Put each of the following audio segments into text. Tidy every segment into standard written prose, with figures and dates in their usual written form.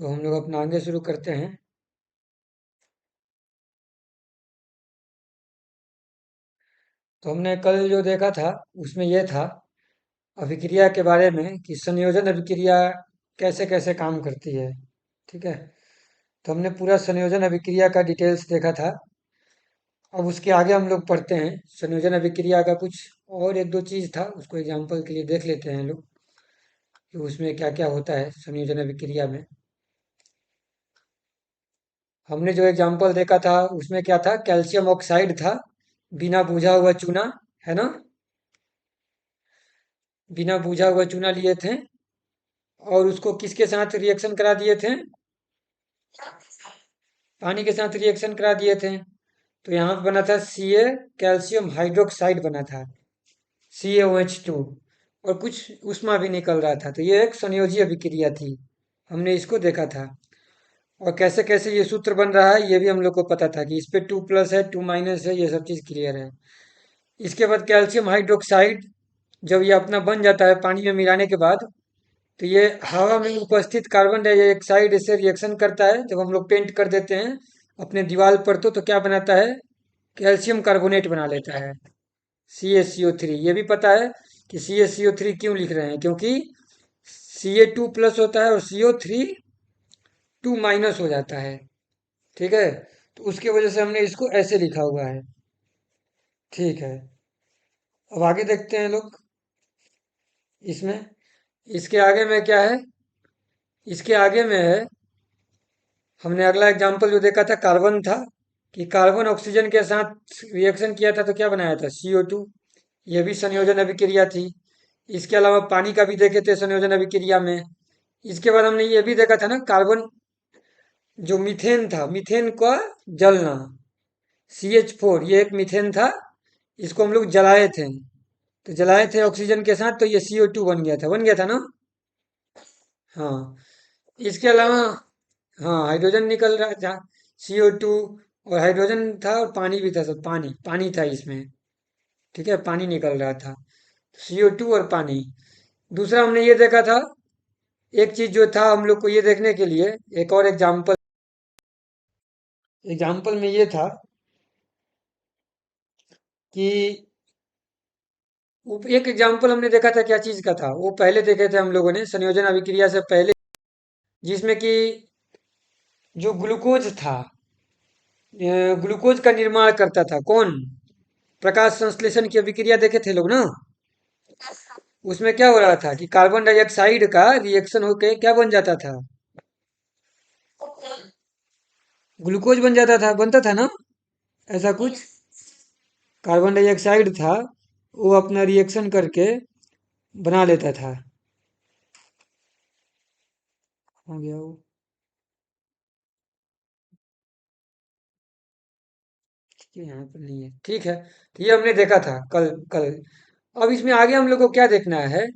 तो हम लोग अपना आगे शुरू करते हैं। तो हमने कल जो देखा था उसमें यह था अभिक्रिया के बारे में कि संयोजन अभिक्रिया कैसे कैसे काम करती है। ठीक है। तो हमने पूरा संयोजन अभिक्रिया का डिटेल्स देखा था। अब उसके आगे हम लोग पढ़ते हैं संयोजन अभिक्रिया का कुछ और एक दो चीज था, उसको एग्जाम्पल के लिए देख लेते हैं लोग कि उसमें क्या क्या होता है संयोजन अभिक्रिया में। हमने जो एग्जाम्पल देखा था उसमें क्या था, कैल्शियम ऑक्साइड था, बिना बुझा हुआ चूना, है ना। बिना बुझा हुआ चूना लिए थे और उसको किसके साथ रिएक्शन करा दिए थे, पानी के साथ रिएक्शन करा दिए थे। तो यहाँ पे बना था सी ए कैल्शियम हाइड्रोक्साइड बना था, CaOH2, और कुछ उष्मा भी निकल रहा था। तो ये एक संयोजी अभिक्रिया थी, हमने इसको देखा था। और कैसे कैसे ये सूत्र बन रहा है ये भी हम लोग को पता था कि इस पे 2+ है, 2- है, ये सब चीज़ क्लियर है। इसके बाद कैल्शियम हाइड्रोक्साइड जब ये अपना बन जाता है पानी में मिलाने के बाद, तो ये हवा में उपस्थित कार्बन डाइऑक्साइड से रिएक्शन करता है। जब हम लोग पेंट कर देते हैं अपने दीवार पर तो क्या बनाता है, कैल्शियम कार्बोनेट बना लेता है, CaCO3। ये भी पता है कि CaCO3 क्यों लिख रहे हैं, क्योंकि Ca2+ होता है और CO3 2- हो जाता है। ठीक है। तो उसके वजह से हमने इसको ऐसे लिखा हुआ है। ठीक है। अब आगे देखते हैं लोग इसमें। इसके आगे में क्या है, इसके आगे में है, हमने अगला एग्जाम्पल जो देखा था कार्बन था, कि कार्बन ऑक्सीजन के साथ रिएक्शन किया था तो क्या बनाया था, CO2। ये भी संयोजन अभिक्रिया थी। इसके अलावा पानी का भी देखे थे संयोजन अभिक्रिया में। इसके बाद हमने ये भी देखा था ना, कार्बन जो मीथेन था, मीथेन का जलना, CH4, ये एक मीथेन था। इसको हम लोग जलाए थे, तो जलाए थे ऑक्सीजन के साथ तो ये CO2 बन गया था, बन गया था ना। हाँ। इसके अलावा हाँ, हाइड्रोजन निकल रहा था, CO2, और हाइड्रोजन था और पानी भी था, सब पानी पानी था इसमें। ठीक है, पानी निकल रहा था, CO2 और पानी। दूसरा हमने ये देखा था, एक चीज जो था हम लोग को ये देखने के लिए, एक और एग्जाम्पल, एग्जाम्पल में ये था कि एक एग्जाम्पल हमने देखा था, क्या चीज का था वो, पहले देखे थे हम लोगों ने संयोजन अभिक्रिया से पहले, जिसमें कि जो ग्लूकोज था, ग्लूकोज का निर्माण करता था कौन, प्रकाश संश्लेषण की अभिक्रिया देखे थे लोग ना। उसमें क्या हो रहा था कि कार्बन डाइऑक्साइड का रिएक्शन होके क्या बन जाता था, ग्लूकोज बन जाता था, बनता था ना, ऐसा कुछ। कार्बन डाइऑक्साइड था, वो अपना रिएक्शन करके बना लेता था। हो गया वो, ये यहाँ पर नहीं है। ठीक है, तो ये हमने देखा था कल कल। अब इसमें आगे हम लोग को क्या देखना है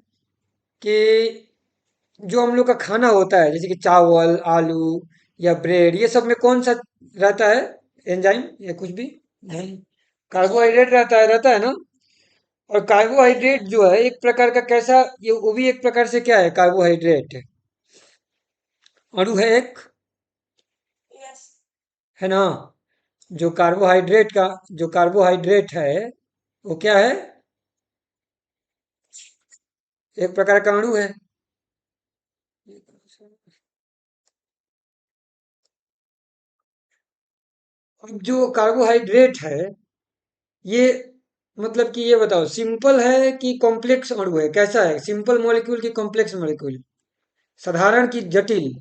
कि जो हम लोग का खाना होता है जैसे कि चावल, आलू या ब्रेड, ये सब में कौन सा रहता है एंजाइम या कुछ भी, नहीं, कार्बोहाइड्रेट रहता है ना। और कार्बोहाइड्रेट जो है एक प्रकार का कैसा, ये वो भी एक प्रकार से क्या है, कार्बोहाइड्रेट अणु है एक, है ना। जो कार्बोहाइड्रेट है वो क्या है, एक प्रकार का अणु है। अब जो कार्बोहाइड्रेट है ये, मतलब कि ये बताओ सिंपल है कि कॉम्प्लेक्स अणु है, कैसा है, सिंपल मॉलिक्यूल की कॉम्प्लेक्स मॉलिक्यूल, साधारण की जटिल,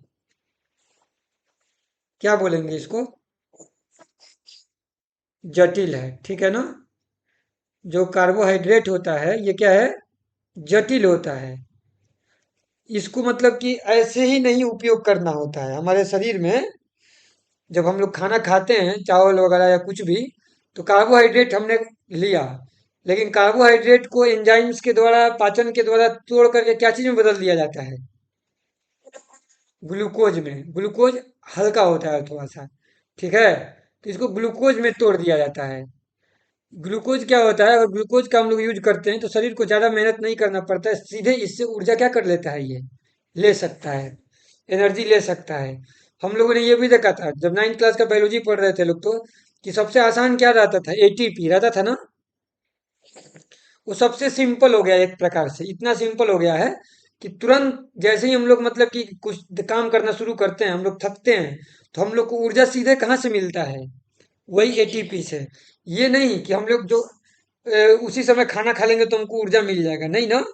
क्या बोलेंगे इसको, जटिल है। ठीक है ना। जो कार्बोहाइड्रेट होता है ये क्या है, जटिल होता है। इसको मतलब कि ऐसे ही नहीं उपयोग करना होता है हमारे शरीर में। जब हम लोग खाना खाते हैं चावल वगैरह या कुछ भी, तो कार्बोहाइड्रेट हमने लिया, लेकिन कार्बोहाइड्रेट को एंजाइम्स के द्वारा, पाचन के द्वारा तोड़ करके क्या चीज में बदल दिया जाता है, ग्लूकोज में। ग्लूकोज हल्का होता है थोड़ा सा, ठीक है, तो इसको ग्लूकोज में तोड़ दिया जाता है। ग्लूकोज क्या होता है, अगर ग्लूकोज का हम लोग यूज करते हैं तो शरीर को ज्यादा मेहनत नहीं करना पड़ता है, सीधे इससे ऊर्जा क्या कर लेता है, ये ले सकता है। एनर्जी ले सकता है। हम लोगों ने ये भी देखा था जब 9th क्लास का बायोलॉजी पढ़ रहे थे लोग तो, कि सबसे आसान क्या रहता था, एटीपी रहता था ना। वो सबसे सिंपल हो गया एक प्रकार से, इतना सिंपल हो गया है कि तुरंत जैसे ही हम लोग मतलब कि कुछ काम करना शुरू करते हैं, हम लोग थकते हैं, तो हम लोग को ऊर्जा सीधे कहाँ से मिलता है, वही एटीपी से। ये नहीं कि हम लोग जो उसी समय खाना खा लेंगे तो हमको ऊर्जा मिल जाएगा, नहीं ना।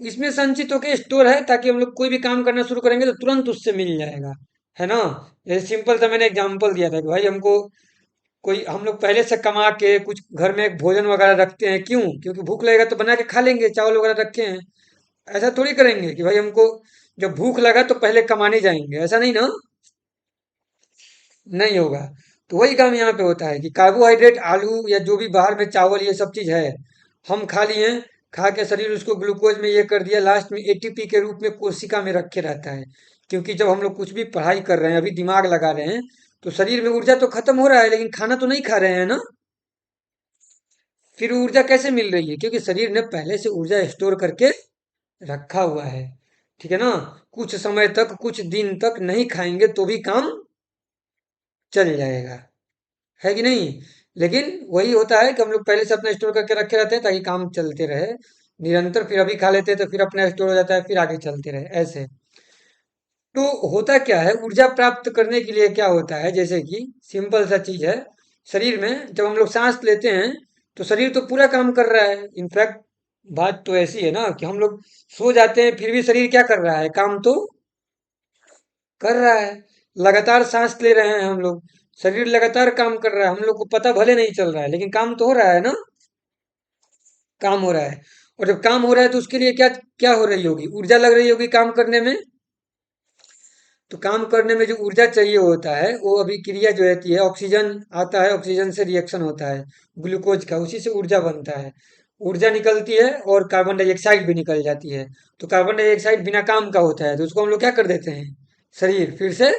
इसमें संचित होकर स्टोर है, ताकि हम लोग कोई भी काम करना शुरू करेंगे तो तुरंत उससे मिल जाएगा, है ना। जैसे सिंपल सा मैंने एग्जांपल दिया था कि भाई हमको कोई, हम लोग पहले से कमा के कुछ घर में भोजन वगैरह रखते हैं, क्यों? क्योंकि भूख लगेगा तो बना के खा लेंगे, चावल वगैरह रखे हैं। ऐसा थोड़ी करेंगे कि भाई हमको जब भूख लगा तो पहले कमाने जाएंगे, ऐसा नहीं ना, नहीं होगा। तो वही काम यहाँ पे होता है कि कार्बोहाइड्रेट, आलू या जो भी बाहर में चावल ये सब चीज है, हम खा लिए, खा के शरीर उसको ग्लूकोज में ये कर दिया, लास्ट में एटीपी के रूप में कोशिका में रखे रहता है। क्योंकि जब हम लोग कुछ भी पढ़ाई कर रहे हैं, अभी दिमाग लगा रहे हैं, तो शरीर में ऊर्जा तो खत्म हो रहा है, लेकिन खाना तो नहीं खा रहे हैं ना। फिर ऊर्जा कैसे मिल रही है? क्योंकि शरीर ने पहले से ऊर्जा स्टोर करके रखा हुआ है, ठीक है ना। कुछ समय तक, कुछ दिन तक नहीं खाएंगे तो भी काम चल जाएगा, है कि नहीं। लेकिन वही होता है कि हम लोग पहले से अपना स्टोर करके रखे रहते हैं ताकि काम चलते रहे निरंतर, फिर अभी खा लेते हैं तो फिर अपना स्टोर हो जाता है, फिर आगे चलते रहे ऐसे। तो होता क्या है, ऊर्जा प्राप्त करने के लिए क्या होता है, जैसे कि सिंपल सा चीज है, शरीर में जब हम लोग सांस लेते हैं तो शरीर तो पूरा काम कर रहा है। इनफैक्ट बात तो ऐसी है ना कि हम लोग सो जाते हैं फिर भी शरीर क्या कर रहा है, काम तो कर रहा है। लगातार सांस ले रहे हैं हम लोग, शरीर लगातार काम कर रहा है, हम लोग को पता भले नहीं चल रहा है, लेकिन काम तो हो रहा है ना, काम हो रहा है। और जब काम हो रहा है तो उसके लिए क्या क्या हो रही होगी, ऊर्जा लग रही होगी काम करने में। तो काम करने में जो ऊर्जा चाहिए होता है, वो अभिक्रिया जो रहती है, ऑक्सीजन आता है, ऑक्सीजन से रिएक्शन होता है ग्लूकोज का, उसी से ऊर्जा बनता है। ऊर्जा निकलती है और कार्बन डाइऑक्साइड भी निकल जाती है। तो कार्बन डाइऑक्साइड बिना काम का होता है, तो उसको हम लोग क्या कर देते हैं, शरीर फिर से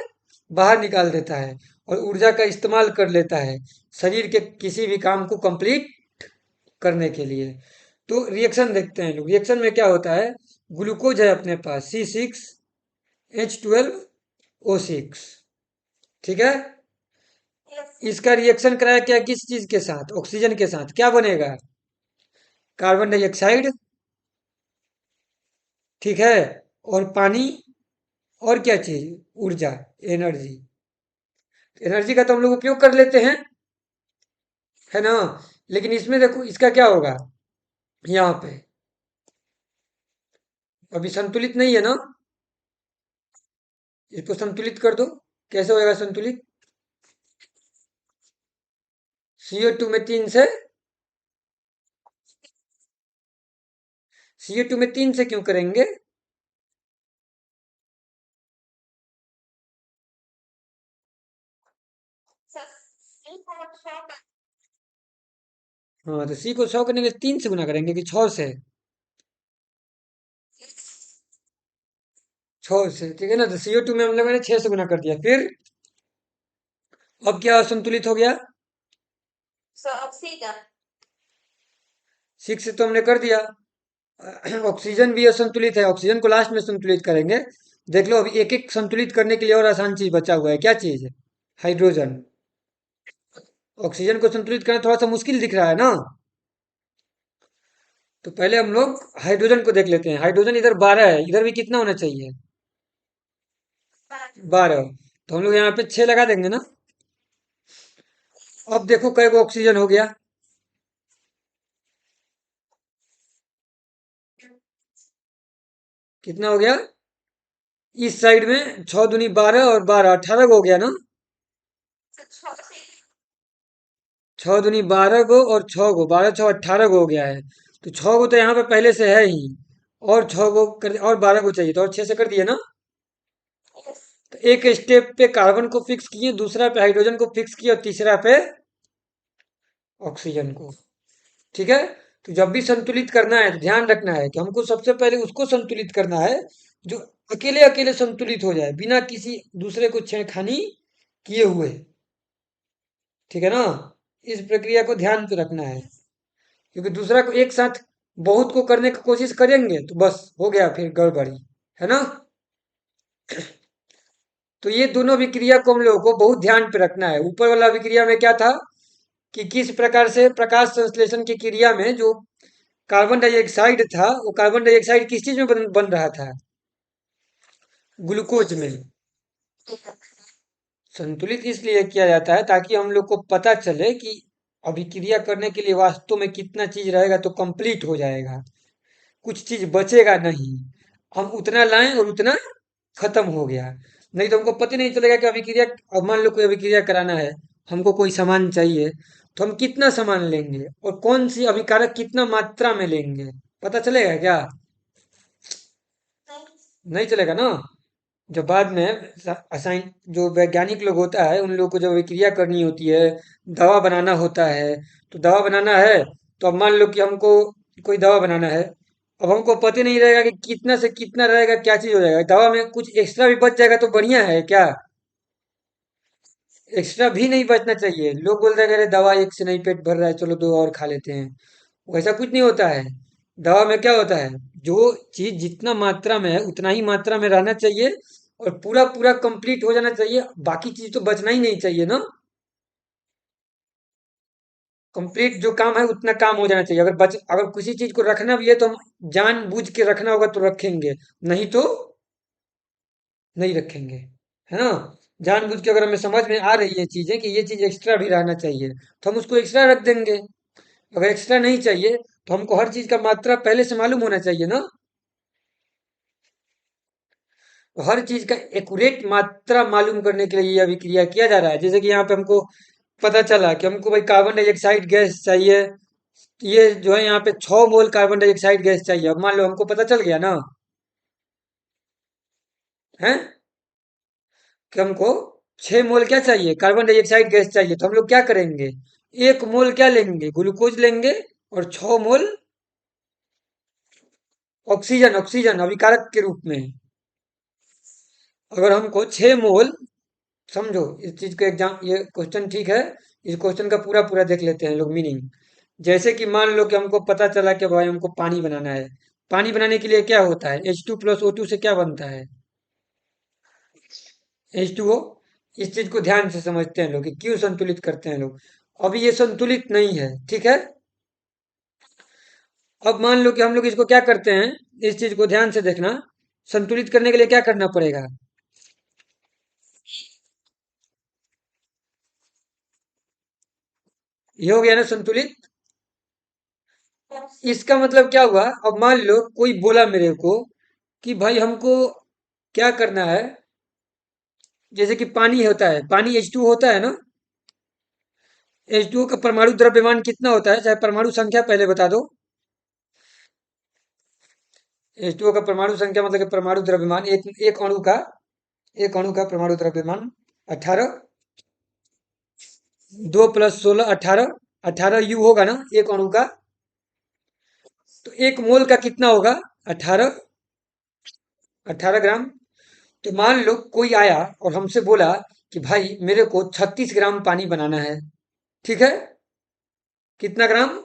बाहर निकाल देता है और ऊर्जा का इस्तेमाल कर लेता है शरीर के किसी भी काम को कंप्लीट करने के लिए। तो रिएक्शन देखते हैं लोग, रिएक्शन में क्या होता है, ग्लूकोज है अपने पास C6H12O6, ठीक है। इसका रिएक्शन कराया क्या, किस चीज के साथ, ऑक्सीजन के साथ, क्या बनेगा, कार्बन डाइऑक्साइड, ठीक है, और पानी, और क्या चीज, ऊर्जा, एनर्जी। एनर्जी का तो हम लोग उपयोग कर लेते हैं, है ना। लेकिन इसमें देखो इसका क्या होगा, यहाँ पे अभी संतुलित नहीं है ना, इसको संतुलित कर दो, कैसे होएगा संतुलित, CO2 में तीन से, CO2 में तीन से क्यों करेंगे, हाँ तो C को 100 करने के लिए तीन से गुना करेंगे कि 6 से, 6 से, ठीक है ना। तो CO2 में हम लोगों ने 6 से गुना कर दिया, फिर अब क्या असंतुलित हो गया, 6 से तो हमने कर दिया। ऑक्सीजन भी असंतुलित है, ऑक्सीजन को लास्ट में संतुलित करेंगे। देख लो अभी एक एक संतुलित करने के लिए और आसान चीज बचा हुआ है, क्या चीज है, हाइड्रोजन। ऑक्सीजन को संतुलित करना थोड़ा सा मुश्किल दिख रहा है ना, तो पहले हम लोग हाइड्रोजन को देख लेते हैं। हाइड्रोजन इधर 12 है, इधर भी कितना होना चाहिए, 12। तो हम लोग यहाँ पे 6 लगा देंगे ना। अब देखो कई गो ऑक्सीजन हो गया, कितना हो गया, इस साइड में 6 दूनी 12 और 12 18 को हो गया ना। 6 दूनी 12 को और 6 को, 12 6 18 को हो गया है। तो 6 को तो यहाँ पे पहले से है ही, और 6 को कर, और 12 को चाहिए, तो और 6 से कर दिए ना। तो एक स्टेप पे कार्बन को फिक्स किए, दूसरा पे हाइड्रोजन को फिक्स किए, और तीसरा पे ऑक्सीजन को, ठीक है। तो जब भी संतुलित करना है तो ध्यान रखना है कि हमको सबसे पहले उसको संतुलित करना है जो अकेले अकेले संतुलित हो जाए, बिना किसी दूसरे को छेड़खानी किए हुए, ठीक है ना। इस प्रक्रिया को ध्यान पे रखना है, क्योंकि दूसरा को एक साथ बहुत को करने की कोशिश करेंगे तो बस हो गया फिर गड़बड़ी, है ना। तो ये दोनों अभिक्रिया को हम लोगों को बहुत ध्यान पे रखना है। ऊपर वाला अभिक्रिया में क्या था कि किस प्रकार से प्रकाश संश्लेषण की क्रिया में जो कार्बन डाइऑक्साइड था, वो कार्बन डाइऑक्साइड किस चीज में बन रहा था? ग्लूकोज में। संतुलित इसलिए किया जाता है ताकि हम लोग को पता चले कि अभिक्रिया करने के लिए वास्तव में कितना चीज रहेगा तो कंप्लीट हो जाएगा, कुछ चीज बचेगा नहीं। हम उतना लाएं और उतना खत्म हो गया। नहीं तो हमको पता नहीं चलेगा कि अभिक्रिया, अब मान लो कोई अभिक्रिया कराना है, हमको कोई सामान चाहिए, तो हम कितना सामान लेंगे और कौन सी अभिकारक कितना मात्रा में लेंगे, पता चलेगा क्या? नहीं चलेगा ना। जो बाद में असाइन जो वैज्ञानिक लोग होता है, उन लोगों को जब अभिक्रिया करनी होती है, दवा बनाना होता है, तो दवा बनाना है, तो अब मान लो कि हमको कोई दवा बनाना है। अब हमको पता नहीं रहेगा कि कितना से कितना रहेगा, क्या चीज हो जाएगा दवा में, कुछ एक्स्ट्रा भी बच जाएगा तो बढ़िया है क्या? एक्स्ट्रा भी नहीं बचना चाहिए। लोग बोलते हैं कि अरे दवा एक से नहीं पेट भर रहा है, चलो दो और खा लेते हैं। वैसा कुछ नहीं होता है। दवा में क्या होता है, जो चीज जितना मात्रा में है उतना ही मात्रा में रहना चाहिए और पूरा पूरा कंप्लीट हो जाना चाहिए, बाकी चीज तो बचना ही नहीं चाहिए ना। कंप्लीट जो काम है उतना काम हो जाना चाहिए। अगर किसी चीज को रखना भी है तो हम जान बूझ के रखना होगा तो रखेंगे, नहीं तो नहीं रखेंगे, है ना। जानबूझ के अगर हमें समझ में आ रही है चीजें कि ये चीज एक्स्ट्रा भी रहना चाहिए, तो हम उसको एक्स्ट्रा रख देंगे। अगर एक्स्ट्रा नहीं चाहिए तो हमको हर चीज का मात्रा पहले से मालूम होना चाहिए ना। तो हर चीज का एक्यूरेट मात्रा मालूम करने के लिए ये अभिक्रिया किया जा रहा है। जैसे कि यहाँ पे हमको पता चला कि हमको भाई कार्बन डाइऑक्साइड गैस चाहिए, ये जो है यहाँ पे 6 मोल कार्बन डाइऑक्साइड गैस चाहिए। अब मान लो हमको पता चल गया ना, है कि हमको 6 मोल क्या चाहिए, कार्बन डाइऑक्साइड गैस चाहिए। तो हम लोग क्या करेंगे, 1 मोल क्या लेंगे, ग्लूकोज लेंगे, और 6 मोल ऑक्सीजन, ऑक्सीजन अभिकारक के रूप में। अगर हमको 6 मोल, समझो इस चीज का एग्जाम, ये क्वेश्चन ठीक है, इस क्वेश्चन का पूरा पूरा देख लेते हैं लोग मीनिंग। जैसे कि मान लो कि हमको पता चला कि भाई हमको पानी बनाना है। पानी बनाने के लिए क्या होता है, H2 + O2 से क्या बनता है, H2O। इस चीज को ध्यान से समझते हैं लोग कि क्यों संतुलित करते हैं लोग। अभी ये संतुलित नहीं है, ठीक है। अब मान लो कि हम लोग इसको क्या करते हैं, इस चीज को ध्यान से देखना। संतुलित करने के लिए क्या करना पड़ेगा, ये हो गया ना संतुलित। इसका मतलब क्या हुआ, अब मान लो कोई बोला मेरे को कि भाई हमको क्या करना है, जैसे कि पानी होता है, पानी H2 होता है ना। H2O का परमाणु द्रव्यमान कितना होता है, चाहे परमाणु संख्या पहले बता दो। H2O का परमाणु संख्या मतलब कि परमाणु द्रव्यमान, एक अणु का, एक अणु का परमाणु द्रव्यमान 18। 2 + 16 18, 18 U होगा ना एक अणु का। तो 1 मोल का कितना होगा, 18, 18 ग्राम। तो मान लो कोई आया और हमसे बोला कि भाई मेरे को 36 ग्राम पानी बनाना है, ठीक है। कितना ग्राम,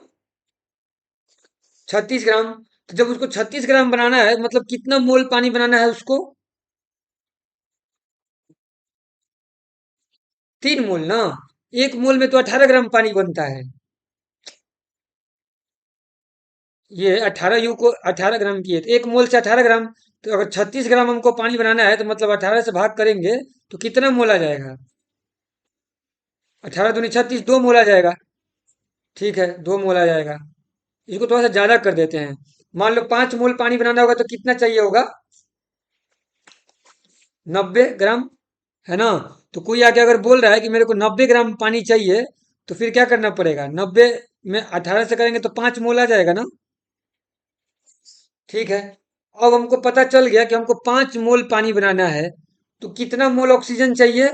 36 ग्राम। तो जब उसको 36 ग्राम बनाना है, मतलब कितना मोल पानी बनाना है उसको, 3 मोल ना। 1 मोल में तो 18 ग्राम पानी बनता है। ये 18 U को 18 ग्राम की है, तो 1 मोल से 18 ग्राम। तो अगर 36 ग्राम हमको पानी बनाना है तो मतलब 18 से भाग करेंगे तो कितना मोल आ जाएगा, 18 दूनी 36, 2 मोल आ जाएगा। ठीक है, 2 मोल आ जाएगा। इसको थोड़ा सा ज्यादा कर देते हैं। मान लो 5 मोल पानी बनाना होगा तो कितना चाहिए होगा, 90 ग्राम, है ना। तो कोई आके अगर बोल रहा है कि मेरे को 90 ग्राम पानी चाहिए, तो फिर क्या करना पड़ेगा, 90 में 18 से करेंगे तो 5 मोल आ जाएगा ना। ठीक है। अब हमको पता चल गया कि हमको 5 मोल पानी बनाना है, तो कितना मोल ऑक्सीजन चाहिए,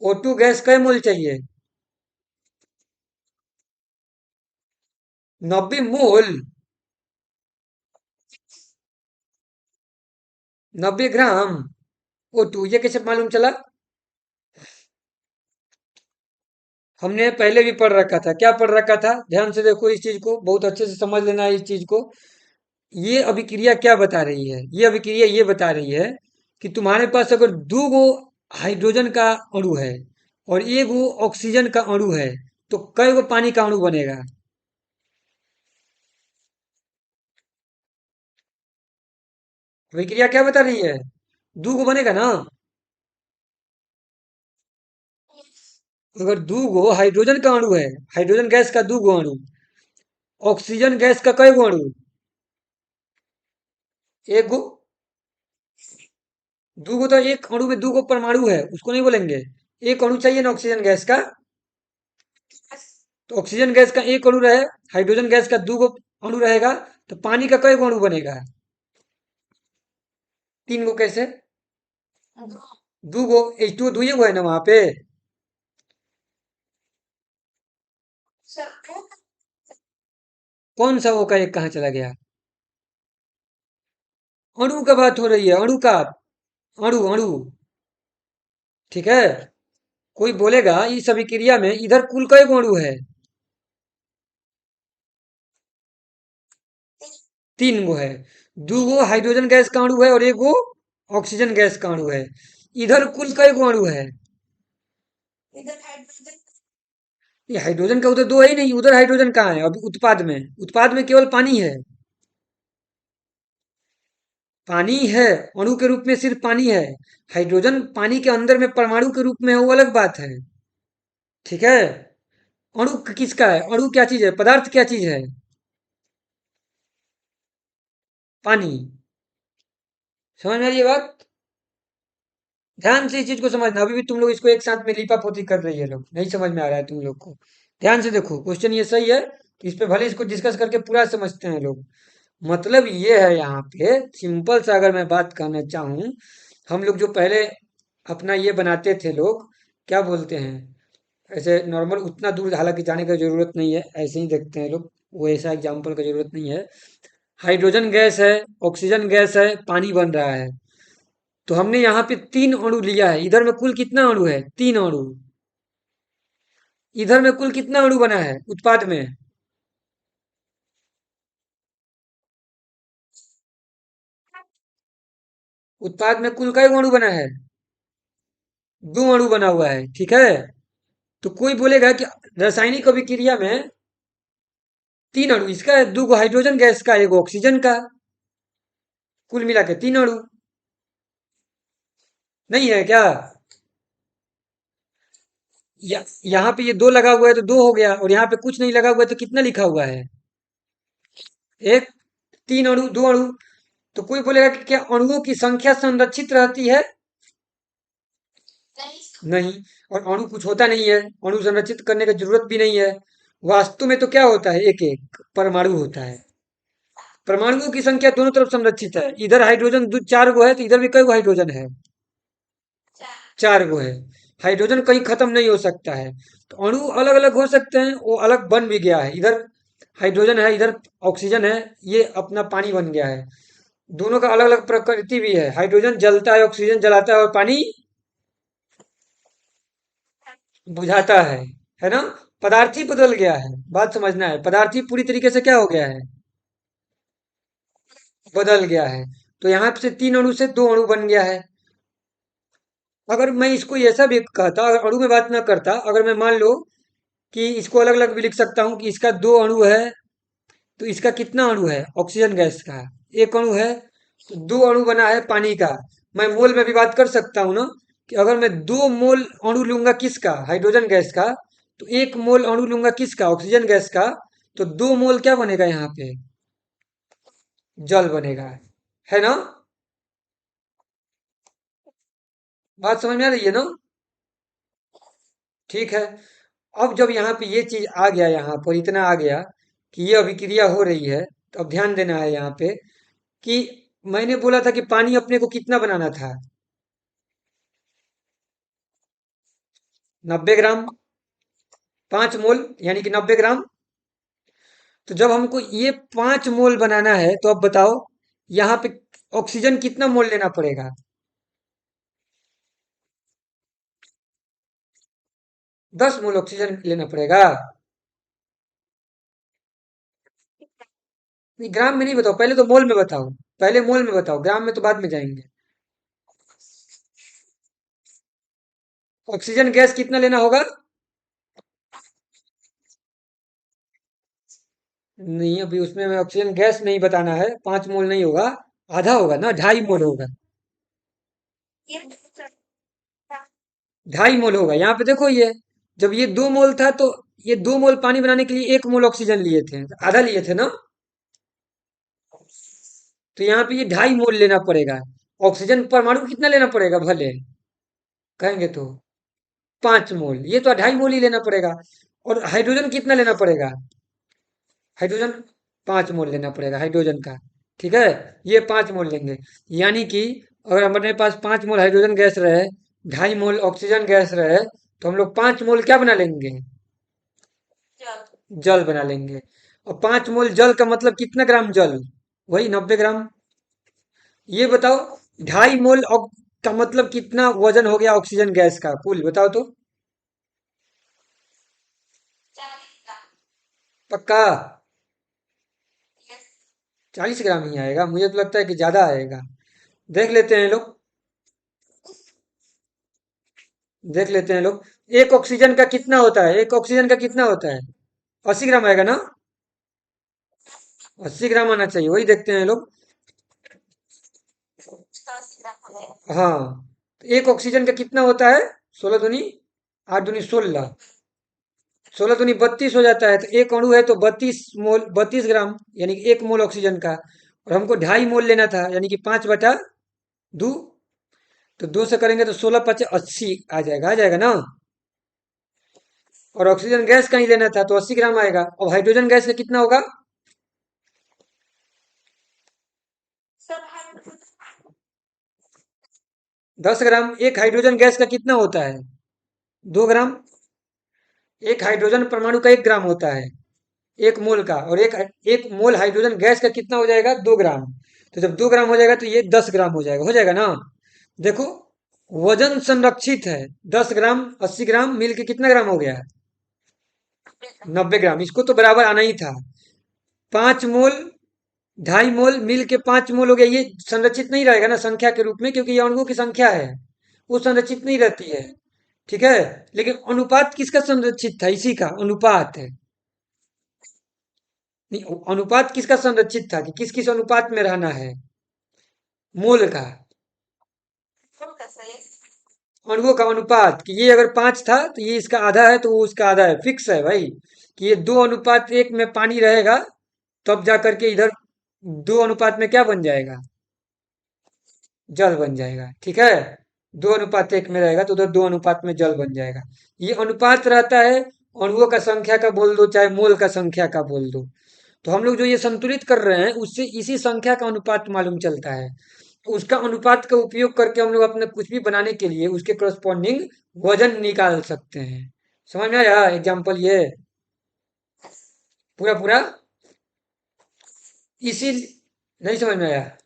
O2 गैस कै मोल चाहिए, 90 मोल, 90 ग्राम O2, ये कैसे मालूम चला? हमने पहले भी पढ़ रखा था। क्या पढ़ रखा था? ध्यान से देखो, इस चीज को बहुत अच्छे से समझ लेना है इस चीज को। ये अभिक्रिया क्या बता रही है? ये अभिक्रिया ये बता रही है कि तुम्हारे पास अगर दो गो हाइड्रोजन का अणु है और एक गो ऑक्सीजन का अणु है, तो कई गो पानी का अणु बनेगा? अभिक्रिया क्या बता रही है? दो गो बनेगा ना? अगर दो गो हाइड्रोजन का अणु है, हाइड्रोजन गैस का दो गो अणु, ऑक्सीजन गैस का कई गो अणु? एक गो। दो गो तो एक अणु में दो गो परमाणु है, उसको नहीं बोलेंगे? एक अणु चाहिए ना ऑक्सीजन गैस का। तो ऑक्सीजन गैस का एक अणु रहे, हाइड्रोजन गैस का दो गो अणु रहेगा, तो पानी का कई गो अणु बनेगा? तीन गो। कैसे? दो गो H2O दो ही गो है ना वहां पे। कौन सा वो का एक कहाँ चला गया? अणु का बात हो रही है, अणु का। अणु अणु। ठीक है। कोई बोलेगा इस अभिक्रिया में इधर कुल कई गो अणु है? तीन गो है। दो गो हाइड्रोजन गैस का अणु है और एक गो ऑक्सीजन गैस का अणु है। इधर कुल कई गो अणु है? ये हाइड्रोजन का उधर दो है ही नहीं, उधर हाइड्रोजन कहाँ है अभी उत्पाद में? उत्पाद में केवल पानी है। पानी है, अणु के रूप में सिर्फ पानी है। हाइड्रोजन पानी के अंदर में परमाणु के रूप में है, वो अलग बात है। ठीक है। अणु किसका है? अणु क्या चीज है? पदार्थ क्या चीज है? पानी। समझ में आ रही है बात? ध्यान से इस चीज को समझना। अभी भी तुम लोग इसको एक साथ में लीपापोती कर रही है लोग, नहीं समझ में आ रहा है तुम लोग को। ध्यान से देखो, क्वेश्चन ये सही है कि इस पे भले इसको डिस्कस करके पूरा समझते हैं लोग। मतलब ये है यहाँ पे सिंपल सा अगर मैं बात करना चाहूँ, हम लोग जो पहले अपना ये बनाते थे लोग, क्या बोलते हैं, ऐसे नॉर्मल उतना दूर हालांकि जाने की जरूरत नहीं है, ऐसे ही देखते हैं लोग, वो ऐसा एग्जाम्पल की जरूरत नहीं है। हाइड्रोजन गैस है, ऑक्सीजन गैस है, पानी बन रहा है। तो हमने यहाँ पे तीन अणु लिया है, इधर में कुल कितना अणु है? तीन अणु। इधर में कुल कितना अणु बना है उत्पाद में? उत्पाद में कुल कई अणु बना है? दो अणु बना हुआ है। ठीक है। तो कोई बोलेगा कि रासायनिक अभिक्रिया में तीन अणु, इसका दो गो हाइड्रोजन गैस का एक ऑक्सीजन का, कुल मिला के तीन अणु। नहीं है क्या? यहाँ पे ये दो लगा हुआ है तो दो हो गया, और यहाँ पे कुछ नहीं लगा हुआ है तो कितना लिखा हुआ है? एक। तीन अणु, दो अणु। तो कोई बोलेगा कि क्या अणुओं की संख्या संरक्षित रहती है? नहीं। और अणु कुछ होता नहीं है, अणु संरक्षित करने की जरूरत भी नहीं है। वास्तु में तो क्या होता है, एक एक परमाणु होता है। परमाणुओं की संख्या दोनों तरफ संरक्षित है। इधर हाइड्रोजन दो चार गो है, तो इधर भी कई गो हाइड्रोजन है? चार गो है। हाइड्रोजन कहीं खत्म नहीं हो सकता है। तो अणु अलग अलग हो सकते हैं, वो अलग बन भी गया है। इधर हाइड्रोजन है, इधर ऑक्सीजन है, ये अपना पानी बन गया है। दोनों का अलग अलग प्रकृति भी है, हाइड्रोजन जलता है, ऑक्सीजन जलाता है, और पानी बुझाता है ना? पदार्थ ही बदल गया है। बात समझना है, पदार्थ ही पूरी तरीके से क्या हो गया है? बदल गया है। तो यहाँ से तीन अणु से दो अणु बन गया है। अगर मैं इसको ऐसा भी कहता, अगर अणु में बात ना करता, अगर मैं मान लो कि इसको अलग अलग भी लिख सकता हूँ कि इसका दो अणु है, तो इसका कितना अणु है ऑक्सीजन गैस का? एक अणु है। तो दो अणु बना है पानी का। मैं मोल में भी बात कर सकता हूँ ना, कि अगर मैं दो मोल अणु लूंगा किसका, हाइड्रोजन गैस का, तो एक मोल अणु लूंगा किसका, ऑक्सीजन गैस का, तो दो मोल क्या बनेगा यहाँ पे? जल बनेगा। है ना? बात समझ में आ रही है ना? ठीक है। अब जब यहाँ पे ये चीज आ गया, यहाँ पर इतना आ गया कि ये अभिक्रिया हो रही है, तो अब ध्यान देना है यहाँ पे कि मैंने बोला था कि पानी अपने को कितना बनाना था? 90 ग्राम। 5 मोल यानी कि 90 ग्राम। तो जब हमको ये 5 मोल बनाना है, तो अब बताओ यहाँ पे ऑक्सीजन कितना मोल लेना पड़ेगा? 10 मोल ऑक्सीजन लेना पड़ेगा। नहीं, ग्राम में नहीं बताओ, पहले तो मोल में बताओ। पहले मोल में बताओ, ग्राम में तो बाद में जाएंगे। ऑक्सीजन गैस कितना लेना होगा? नहीं, अभी उसमें मैं ऑक्सीजन गैस नहीं बताना है, 5 मोल नहीं होगा। आधा होगा ना, 2.5 मोल होगा। 2.5 मोल होगा, यहाँ पे देखो ये। जब ये 2 मोल था तो ये 2 मोल पानी बनाने के लिए 1 मोल ऑक्सीजन लिए थे, आधा लिए थे ना। तो यहाँ पे ये 2.5 मोल लेना पड़ेगा। ऑक्सीजन परमाणु कितना लेना पड़ेगा भले कहेंगे तो? 5 मोल, ये तो 2.5 मोल ही लेना पड़ेगा। और हाइड्रोजन कितना लेना पड़ेगा? हाइड्रोजन 5 मोल लेना पड़ेगा हाइड्रोजन का। ठीक है, ये 5 मोल लेंगे। यानी कि अगर हमारे पास 5 मोल हाइड्रोजन गैस रहे, 2.5 मोल ऑक्सीजन गैस रहे, तो हम लोग 5 मोल क्या बना लेंगे? जल बना लेंगे। और 5 मोल जल का मतलब कितना ग्राम जल? वही 90 ग्राम। ये बताओ, 2.5 मोल का मतलब कितना वजन हो गया ऑक्सीजन गैस का कुल, बताओ तो। पक्का? 40 ग्राम ही आएगा, मुझे तो लगता है कि ज्यादा आएगा। देख लेते हैं लोग। देख लेते हैं लोग। एक ऑक्सीजन का कितना होता है? एक ऑक्सीजन का कितना होता है? 80 ग्राम आएगा ना? 80 ग्राम आना चाहिए, वही देखते हैं लोग। हाँ, तो एक ऑक्सीजन का कितना होता है? 16 दूनी 8 दूनी 16। 16 दूनी 32 हो जाता है, तो एक अणु है तो 32 मोल, 32 ग्राम, यानी कि 1 मोल ऑक्सीजन का। और हमको 2.5 मोल लेना था, यानी कि 5/2। तो 2 से करेंगे तो 16×5 = 80 आ जाएगा, ना। और ऑक्सीजन गैस का ही लेना था तो 80 ग्राम आएगा। और हाइड्रोजन गैस का कितना होगा? 10 ग्राम। एक हाइड्रोजन गैस का कितना होता है? 2 ग्राम। एक हाइड्रोजन परमाणु का 1 ग्राम होता है, 1 मोल का। और एक एक मोल हाइड्रोजन गैस का कितना हो जाएगा? 2 ग्राम। तो जब 2 ग्राम हो जाएगा तो ये 10 ग्राम हो जाएगा, ना। देखो, वजन संरक्षित है। 10 ग्राम 80 ग्राम मिल के कितना ग्राम हो गया? 90 ग्राम। इसको तो बराबर आना ही था। 5 मोल 2.5 मोल मिल के 5 मोल हो गया, ये संरक्षित नहीं रहेगा ना संख्या के रूप में, क्योंकि ये अणुओं की संख्या है, वो संरक्षित नहीं रहती है। ठीक है। लेकिन अनुपात किसका संरक्षित था? इसी का अनुपात है। नहीं, अनुपात किसका संरक्षित था कि किस किस अनुपात में रहना है? मोल का। अणुओं का अनुपात, कि ये अगर 5 था तो ये इसका आधा है, तो वो उसका आधा है, फिक्स है भाई। कि ये 2:1 में पानी रहेगा, तब जा करके इधर 2:1 में क्या बन जाएगा? जल बन जाएगा। ठीक है, 2:1 में रहेगा तो उधर 2:1 में जल बन जाएगा। ये अनुपात रहता है, अणुओं का संख्या का बोल दो चाहे मोल का संख्या का बोल दो। तो हम लोग जो ये संतुलित कर रहे हैं, उससे इसी संख्या का अनुपात मालूम चलता है। उसका अनुपात का उपयोग करके हम लोग अपने कुछ भी बनाने के लिए उसके करस्पॉन्डिंग वजन निकाल सकते हैं। समझ में आया एग्जाम्पल ये? पूरा पूरा। इसी नहीं समझ में आया?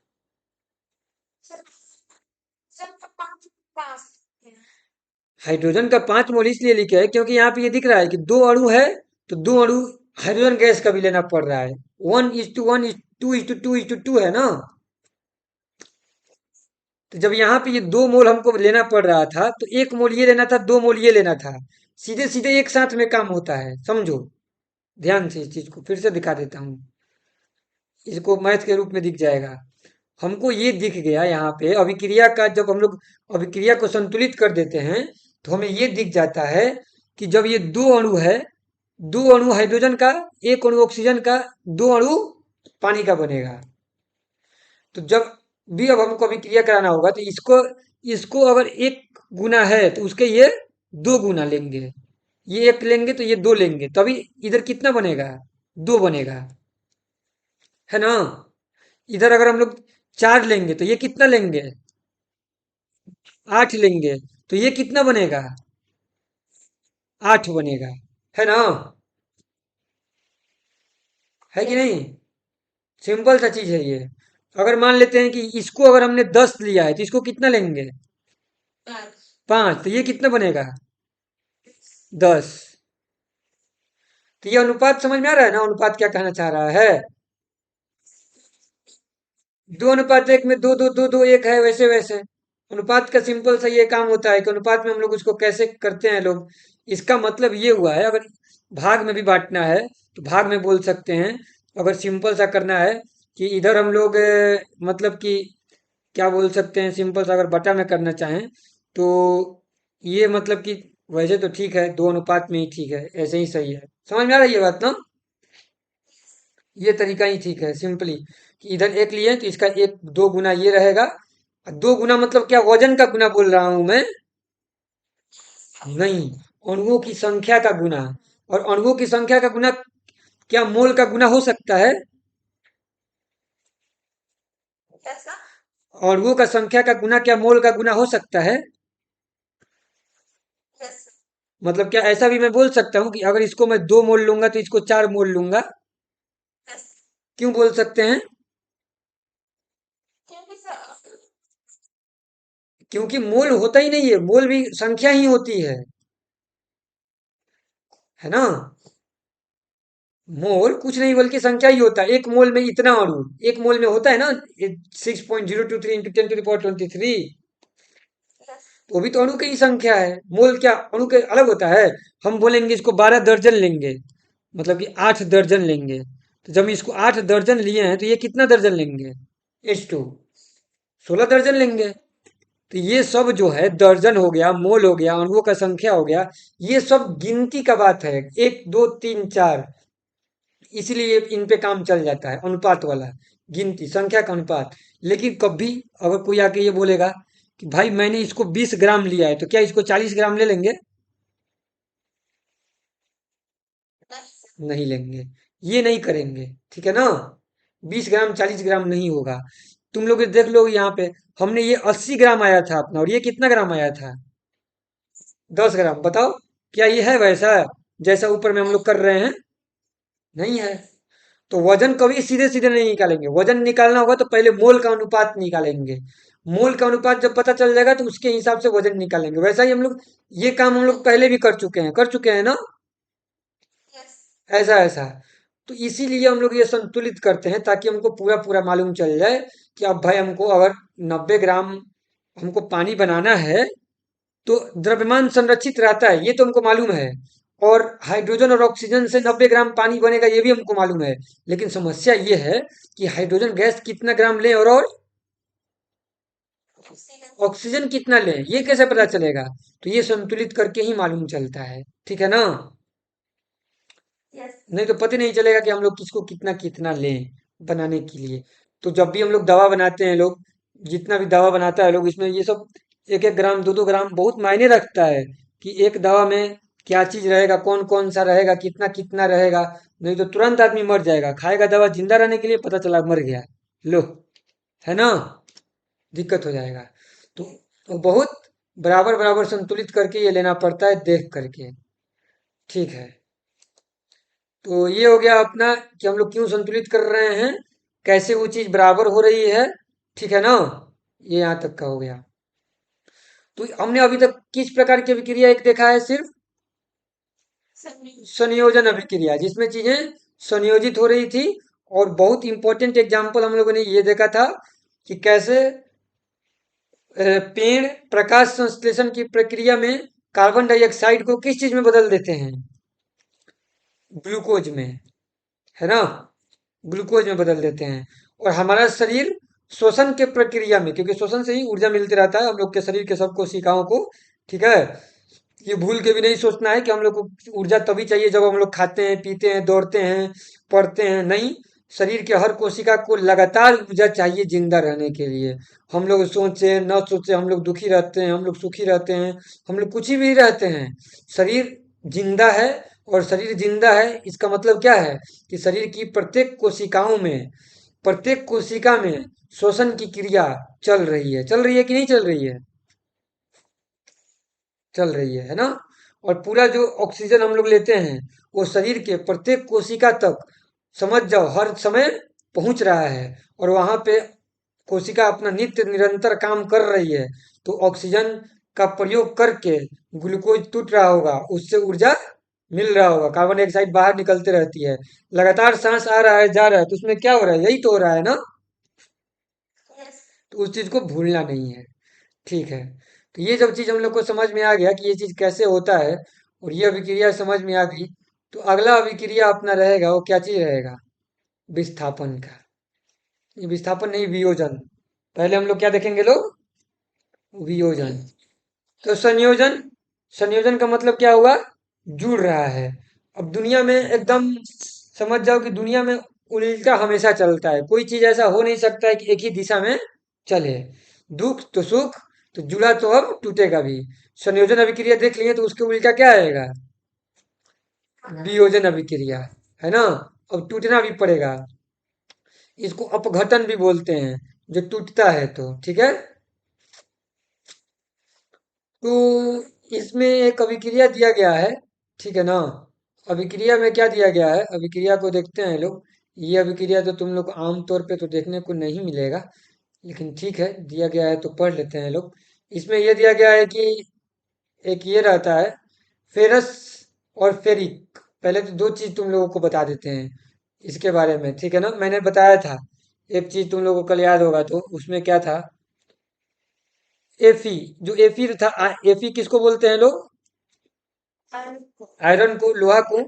हाइड्रोजन का 5 मोल इसलिए लिखा है क्योंकि यहाँ पे ये दिख रहा है कि 2 अणु है, तो 2 अणु हाइड्रोजन गैस का भी लेना पड़ रहा है। 1:1:2:2:2 है ना। तो जब यहाँ पे ये 2 मोल हमको लेना पड़ रहा था, तो 1 मोल ये लेना था, 2 मोल ये लेना था। सीधे सीधे एक साथ में काम होता है, समझो। ध्यान से इस चीज को फिर से दिखा देता हूँ। इसको मैथ के रूप में दिख जाएगा। हमको ये दिख गया यहाँ पे अभिक्रिया का, जब हम लोग अभिक्रिया को संतुलित कर देते हैं, तो हमें ये दिख जाता है कि जब ये 2 अणु है, 2 अणु हाइड्रोजन का, 1 अणु ऑक्सीजन का, 2 अणु पानी का बनेगा। तो जब भी अब हमको अभिक्रिया कराना होगा तो इसको इसको अगर 1 गुना है तो उसके ये 2 गुना लेंगे। ये 1 लेंगे तो ये 2 लेंगे, तभी इधर कितना बनेगा? 2 बनेगा, है ना। इधर अगर हम लोग 4 लेंगे तो ये कितना लेंगे? 8 लेंगे, तो ये कितना बनेगा? 8 बनेगा, है ना। है कि नहीं? सिंपल सा चीज है ये। अगर मान लेते हैं कि इसको अगर हमने 10 लिया है तो इसको कितना लेंगे? 5, तो ये कितना बनेगा? 10। तो ये अनुपात समझ में आ रहा है ना, अनुपात क्या कहना चाह रहा है। 2:1 में दो दो दो दो एक है, वैसे वैसे अनुपात का सिंपल सा ये काम होता है कि अनुपात में हम लोग उसको कैसे करते हैं लोग। इसका मतलब ये हुआ है, अगर भाग में भी बांटना है तो भाग में बोल सकते हैं। अगर सिंपल सा करना है कि इधर हम लोग मतलब कि क्या बोल सकते हैं, सिंपल सा अगर बटा में करना चाहें तो ये मतलब कि वैसे तो ठीक है, 2:1 में ही ठीक है, ऐसे ही सही है। समझ में आ रही है बात ना। ये तरीका ही ठीक है सिंपली, कि इधर एक लिए तो इसका एक दो गुना ये रहेगा। दो गुना मतलब क्या, वजन का गुना बोल रहा हूं मैं। नहीं, अणुओं की संख्या का गुना। और अणुओं की संख्या का गुना क्या मोल का गुना हो सकता है। अणुओं का संख्या का गुना क्या मोल का गुना हो सकता है। मतलब क्या ऐसा भी मैं बोल सकता हूँ कि अगर इसको मैं 2 मोल लूंगा तो इसको 4 मोल लूंगा। क्यों बोल सकते हैं। क्योंकि मोल होता ही नहीं है, मोल भी संख्या ही होती है ना। मोल कुछ नहीं बल्कि संख्या ही होता है। एक मोल में इतना अणु, एक मोल में होता है ना 6.023 × 10⁻23। वो भी तो अणु की ही संख्या है। मोल क्या अणु के अलग होता है। हम बोलेंगे इसको 12 दर्जन लेंगे, मतलब कि 8 दर्जन लेंगे। तो जब इसको 8 दर्जन लिए हैं तो ये कितना दर्जन लेंगे। H2 16 दर्जन लेंगे। तो ये सब जो है दर्जन हो गया, मोल हो गया, अणुओं का संख्या हो गया, ये सब गिनती का बात है। 1 2 3 4, इसीलिए इन पे काम चल जाता है अनुपात वाला, गिनती संख्या का अनुपात। लेकिन कभी अगर कोई आके ये बोलेगा कि भाई मैंने इसको 20 ग्राम लिया है, तो क्या इसको 40 ग्राम ले लेंगे। नहीं लेंगे, ये नहीं करेंगे। ठीक है ना। 20 ग्राम 40 ग्राम नहीं होगा। तुम लोग देख लो यहाँ पे, हमने ये 80 ग्राम आया था अपना, और ये कितना ग्राम आया था। 10 ग्राम। बताओ क्या ये है वैसा जैसा ऊपर में हम लोग कर रहे हैं। नहीं है। तो वजन कभी सीधे सीधे नहीं निकालेंगे। वजन निकालना होगा तो पहले मोल का अनुपात निकालेंगे। मोल का अनुपात जब पता चल जाएगा तो उसके हिसाब से वजन निकालेंगे। वैसा ही हम लोग ये काम हम लोग पहले भी कर चुके हैं ना। ऐसा ऐसा। तो इसीलिए हम लोग ये संतुलित करते हैं ताकि हमको पूरा पूरा मालूम चल जाए कि अब भाई हमको अगर 90 ग्राम हमको पानी बनाना है तो द्रव्यमान संरक्षित रहता है, ये तो हमको मालूम है। और हाइड्रोजन और ऑक्सीजन से 90 ग्राम पानी बनेगा, ये भी हमको मालूम है। लेकिन समस्या ये है कि हाइड्रोजन गैस कितना ग्राम लें और ऑक्सीजन कितना लें, ये कैसे पता चलेगा। तो ये संतुलित करके ही मालूम चलता है। ठीक है ना। नहीं तो पता नहीं चलेगा कि हम लोग किसको कितना कितना लें बनाने के लिए। तो जब भी हम लोग दवा बनाते हैं, लोग जितना भी दवा बनाता है लोग, इसमें ये सब 1 1 ग्राम 2 2 ग्राम बहुत मायने रखता है कि एक दवा में क्या चीज रहेगा, कौन कौन सा रहेगा, कितना कितना रहेगा। नहीं तो तुरंत आदमी मर जाएगा, खाएगा दवा जिंदा रहने के लिए, पता चला मर गया। लो, है ना, दिक्कत हो जाएगा। तो, तो बहुत बराबर बराबर संतुलित करके ये लेना पड़ता है, देख करके। ठीक है। तो ये हो गया अपना कि हम लोग क्यों संतुलित कर रहे हैं, कैसे वो चीज बराबर हो रही है। ठीक है ना। ये यहां तक का हो गया। तो हमने अभी तक किस प्रकार की अभिक्रिया एक देखा है, सिर्फ संयोजन अभिक्रिया, जिसमें चीजें संयोजित हो रही थी। और बहुत इंपॉर्टेंट एग्जाम्पल हम लोगों ने ये देखा था कि कैसे पेड़ प्रकाश संश्लेषण की प्रक्रिया में कार्बन डाइऑक्साइड को किस चीज में बदल देते हैं, ग्लूकोज में, है ना, ग्लूकोज में बदल देते हैं। और हमारा शरीर श्वसन के प्रक्रिया में, क्योंकि श्वसन से ही ऊर्जा मिलती रहता है हम लोग के शरीर के सब कोशिकाओं को। ठीक है। ये भूल के भी नहीं सोचना है कि हम लोग को ऊर्जा तभी चाहिए जब हम लोग खाते हैं, पीते हैं, दौड़ते हैं, पढ़ते हैं। नहीं, शरीर के हर कोशिका को लगातार ऊर्जा चाहिए जिंदा रहने के लिए। हम लोग सोचे न सोचे, हम लोग दुखी रहते हैं, हम लोग सुखी रहते हैं, हम लोग कुछ भी रहते हैं, शरीर जिंदा है। और शरीर जिंदा है इसका मतलब क्या है कि शरीर की प्रत्येक कोशिका में श्वसन की क्रिया चल रही है कि नहीं चल रही है। चल रही है ना। और पूरा जो ऑक्सीजन हम लोग लेते हैं वो शरीर के प्रत्येक कोशिका तक, समझ जाओ, हर समय पहुंच रहा है। और वहां पे कोशिका अपना नित्य निरंतर काम कर रही है। तो ऑक्सीजन का प्रयोग करके ग्लूकोज टूट रहा होगा, उससे ऊर्जा मिल रहा होगा, कार्बन डाइऑक्साइड बाहर निकलते रहती है, लगातार सांस आ रहा है जा रहा है, तो उसमें क्या हो रहा है, यही तो हो रहा है ना। तो उस चीज को भूलना नहीं है। ठीक है। तो ये जब चीज हम लोग को समझ में आ गया कि ये चीज कैसे होता है, और ये अभिक्रिया समझ में आ गई, तो अगला अभिक्रिया अपना रहेगा, वो क्या चीज रहेगा, विस्थापन का। ये विस्थापन नहीं, वियोजन। पहले हम लोग क्या देखेंगे लोग, वियोजन। तो संयोजन, संयोजन का मतलब क्या हुआ, जुड़ रहा है। अब दुनिया में एकदम समझ जाओ कि दुनिया में उल्टा हमेशा चलता है, कोई चीज ऐसा हो नहीं सकता है कि एक ही दिशा में चले। दुख तो सुख, तो जुड़ा तो अब टूटेगा भी। संयोजन अभिक्रिया देख लिए, तो उसके उल्टा क्या आएगा, वियोजन अभिक्रिया, है ना। अब टूटना भी पड़ेगा, इसको अपघटन भी बोलते हैं, जो टूटता है तो, ठीक है। तो इसमें एक अभिक्रिया दिया गया है, ठीक है ना। अभिक्रिया में क्या दिया गया है, अभिक्रिया को देखते हैं लोग। ये अभिक्रिया तो तुम लोग को आमतौर पे तो देखने को नहीं मिलेगा, लेकिन ठीक है, दिया गया है तो पढ़ लेते हैं लोग। इसमें यह दिया गया है कि एक ये रहता है, फेरस और फेरिक। पहले तो दो चीज तुम लोगों को बता देते हैं इसके बारे में, ठीक है ना। मैंने बताया था, एक चीज तुम लोगों को कल याद होगा, तो उसमें क्या था, एफी। जो एफी था, एफी किसको बोलते हैं लोग, आयरन को, लोहा को।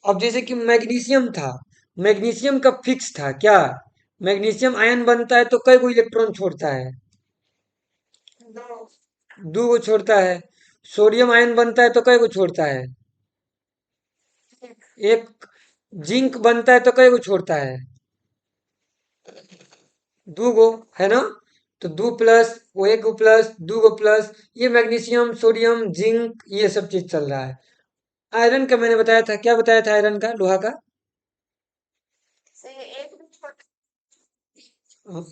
अब जैसे कि मैग्नीशियम था, मैग्नीशियम का फिक्स था क्या, मैग्नीशियम आयन बनता है तो कई गो इलेक्ट्रॉन छोड़ता है, दो गो छोड़ता है। सोडियम आयन बनता है तो कई गो छोड़ता है, एक। जिंक बनता है तो कई गो छोड़ता है, दो गो, है ना। तो दो प्लस, वो एक गो प्लस, दो गो प्लस, ये मैग्नीशियम सोडियम जिंक ये सब चीज चल रहा है। आयरन का मैंने बताया था, क्या बताया था आयरन का, लोहा का।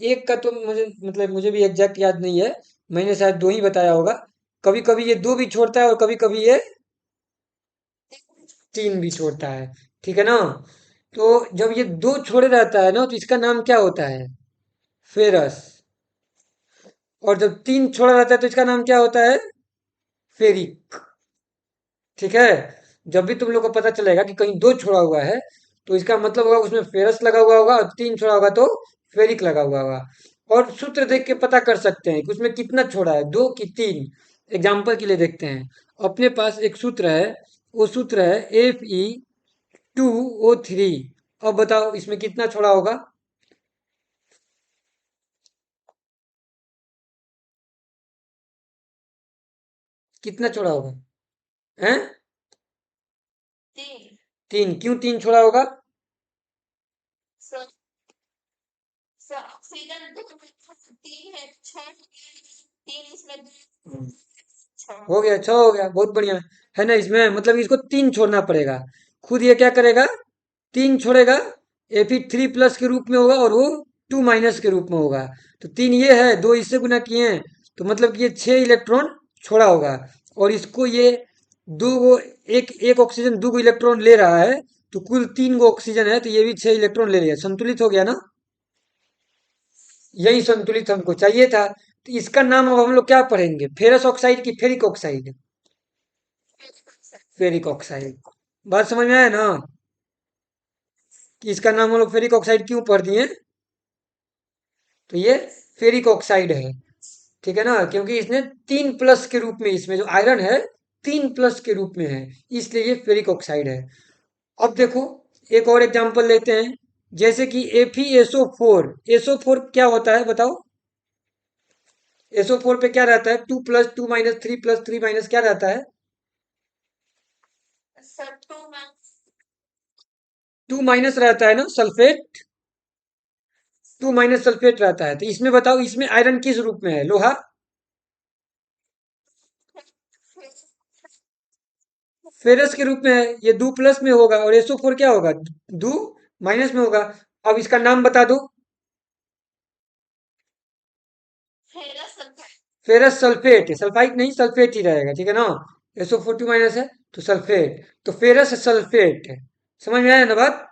एक का तो मुझे मतलब मुझे भी एग्जैक्ट याद नहीं है, मैंने शायद दो ही बताया होगा। कभी कभी ये दो भी छोड़ता है और कभी कभी ये तीन भी छोड़ता है, ठीक है ना। तो जब ये दो छोड़े रहता है ना, तो इसका नाम क्या होता है, फेरस। और जब तीन छोड़ा रहता है तो इसका नाम क्या होता है, फेरिक, ठीक है। जब भी तुम लोग को पता चलेगा कि कहीं दो छोड़ा हुआ है, तो इसका मतलब होगा उसमें फेरस लगा हुआ होगा, और तीन छोड़ा होगा तो फेरिक लगा हुआ होगा। और सूत्र देख के पता कर सकते हैं कि उसमें कितना छोड़ा है, दो की तीन। एग्जाम्पल के लिए देखते हैं, अपने पास एक सूत्र है, वो सूत्र है Fe2O3। अब बताओ इसमें कितना छोड़ा होगा, कितना छोड़ा होगा, हैं। तीन, क्यों तीन छोड़ा होगा, हो गया, अच्छा हो गया, बहुत बढ़िया। है ना, इसमें मतलब इसको तीन छोड़ना पड़ेगा। खुद ये क्या करेगा, तीन छोड़ेगा, ये फिर थ्री प्लस के रूप में होगा, और वो टू माइनस के रूप में होगा। तो तीन ये है, दो इससे गुना किए हैं, तो मतलब कि ये छह इलेक्ट्रॉन छोड़ा होगा। और इसको ये दो गो, एक एक ऑक्सीजन दो गो इलेक्ट्रॉन ले रहा है, तो कुल तीन गो ऑक्सीजन है, तो ये भी छह इलेक्ट्रॉन ले लिया, संतुलित हो गया ना। यही संतुलित हमको चाहिए था। तो इसका नाम अब हम लोग क्या पढ़ेंगे, फेरस ऑक्साइड की फेरिक ऑक्साइड, फेरिक ऑक्साइड। बात समझ में आया ना, कि इसका नाम हम लोग फेरिक ऑक्साइड क्यों पढ़ दिए। तो ये फेरिक ऑक्साइड है, ठीक है ना, क्योंकि इसने तीन प्लस के रूप में, इसमें जो आयरन है तीन प्लस के रूप में है, इसलिए ये फेरिक ऑक्साइड है। अब देखो, एक और एग्जांपल लेते हैं, जैसे कि FeSO4। एसओ फोर क्या होता है बताओ, एसओ फोर पे क्या रहता है, two plus two minus three plus three minus क्या रहता है, टू माइनस रहता है ना, सल्फेट। टू माइनस सल्फेट रहता है, तो इसमें बताओ, इसमें आयरन किस रूप में है, लोहा। फेरस के रूप में है, ये दो प्लस में होगा, और SO4 क्या होगा, दो माइनस में होगा। अब इसका नाम बता दो, फेरस सल्फेट, सल्फाइड नहीं, सल्फेट ही रहेगा, ठीक है ना। SO4 टू माइनस है, तो सल्फेट, तो फेरस सल्फेट है। समझ में आया ना बात।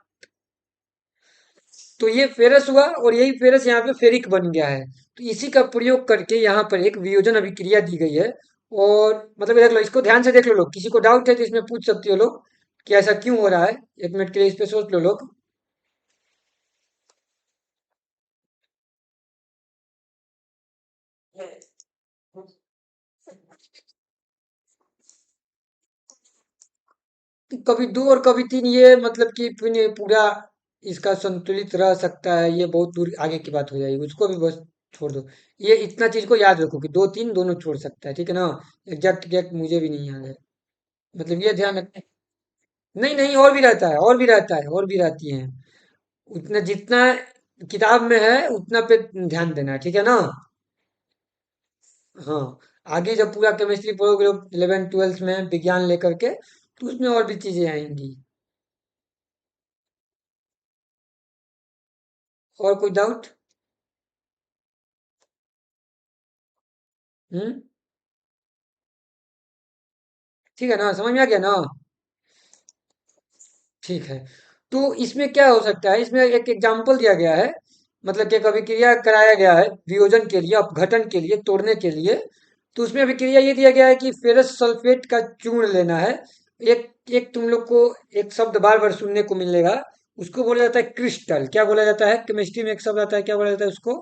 तो ये फेरस हुआ और यही फेरस यहाँ पे फेरिक बन गया है। तो इसी का प्रयोग करके यहाँ पर एक वियोजन अभिक्रिया दी गई है। और मतलब देख लो, इसको ध्यान से देख लो लोग, किसी को डाउट है तो इसमें पूछ सकते हो लोग कि ऐसा क्यों हो रहा है। 1 मिनट के लिए इस पे सोच लो लोग। कभी 2 और कभी 3, ये मतलब कि पूरा इसका संतुलित रह सकता है, ये बहुत दूर आगे की बात हो जाएगी, उसको भी बस छोड़ दो। ये इतना चीज को याद रखो कि 2 3 दोनों छोड़ सकता है, ठीक है ना। एग्जैक्ट एग्जैक्ट मुझे भी नहीं याद है। मतलब ये ध्यान रख। नहीं नहीं, और भी रहता है, और भी रहता है, और भी रहती है। उतना जितना किताब में है उतना पे ध्यान देना है, ठीक है ना। हाँ, आगे जब पूरा केमिस्ट्री पढ़ोगे 11 12 में विज्ञान लेकर के, तो उसमें और भी चीजें आएंगी। और कोई डाउट? हम्म। ठीक है ना, समझ में आ गया ना। ठीक है। तो इसमें क्या हो सकता है, इसमें एक एग्जाम्पल दिया गया है। मतलब कि एक अभिक्रिया कराया गया है वियोजन के लिए, अपघटन के लिए, तोड़ने के लिए। तो उसमें अभिक्रिया ये दिया गया है कि फेरस सल्फेट का चूर्ण लेना है। एक एक तुम लोग को एक शब्द बार बार सुनने को मिलेगा। उसको बोला जाता है क्रिस्टल। क्या बोला जाता है? केमिस्ट्री में एक शब्द आता है, क्या बोला जाता है उसको?